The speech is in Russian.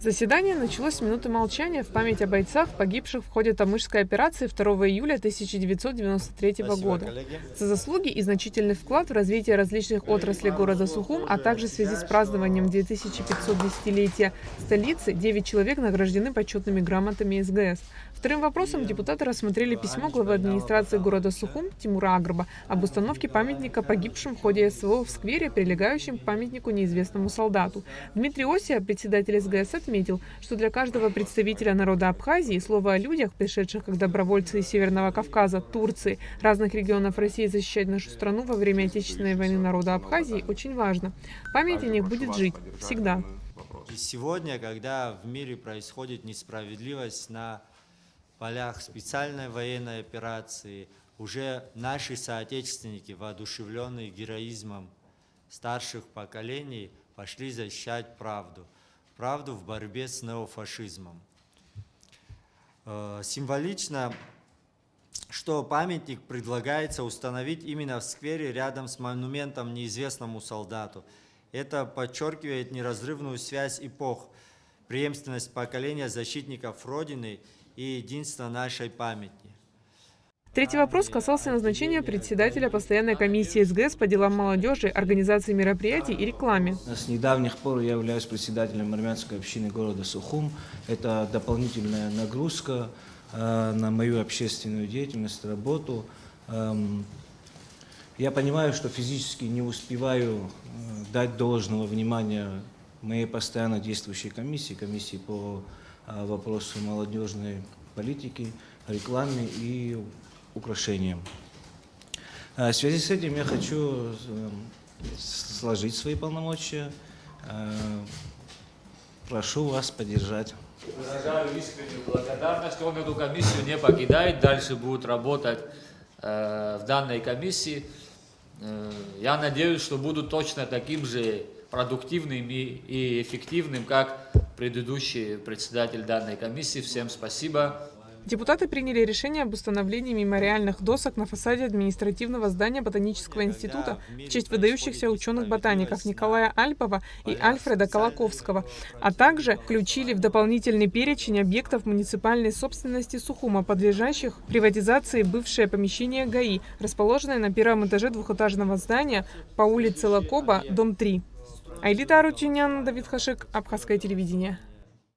Заседание началось с минуты молчания в память о бойцах, погибших в ходе Тамышской операции 2 июля 1993 года. За заслуги и значительный вклад в развитие различных отраслей города Сухум, а также в связи с празднованием 2510-летия столицы, 9 человек награждены почетными грамотами СГС. Вторым вопросом депутаты рассмотрели письмо главы администрации города Сухум Тимура Агрба об установке памятника погибшим в ходе СВО в сквере, прилегающем к памятнику неизвестному солдату. Дмитрий Осия, председатель СГС, отметил, что для каждого представителя народа Абхазии слово о людях, пришедших как добровольцы из Северного Кавказа, Турции, разных регионов России защищать нашу страну во время Отечественной войны народа Абхазии, очень важно. Память о них будет жить всегда. И сегодня, когда в мире происходит несправедливость на полях специальной военной операции, уже наши соотечественники, воодушевленные героизмом старших поколений, пошли защищать правду. Правду в борьбе с неофашизмом. Символично, что памятник предлагается установить именно в сквере рядом с монументом неизвестному солдату. Это подчеркивает неразрывную связь эпох, преемственность поколения защитников Родины и единство нашей памяти. Третий вопрос касался назначения председателя постоянной комиссии СГС по делам молодежи, организации мероприятий и рекламе. С недавних пор я являюсь председателем армянской общины города Сухум. Это дополнительная нагрузка на мою общественную деятельность, работу. Я понимаю, что физически не успеваю дать должного внимания моей постоянно действующей комиссии по вопросу молодежной политики, рекламе и украшениям. В связи с этим я хочу сложить свои полномочия. Прошу вас поддержать. Выражаю искреннюю благодарность. Он эту комиссию не покидает, дальше будет работать в данной комиссии. Я надеюсь, что будут точно таким же продуктивным и эффективным, как предыдущий председатель данной комиссии. Всем спасибо. Депутаты приняли решение об установлении мемориальных досок на фасаде административного здания Ботанического института в честь выдающихся ученых-ботаников Николая Альпова и Альфреда Колоковского, а также включили в дополнительный перечень объектов муниципальной собственности Сухума, подлежащих приватизации бывшее помещение ГАИ, расположенное на первом этаже двухэтажного здания по улице Лакоба, дом 3. Айлита Арутюнян, Давид Хашик, Абхазское телевидение.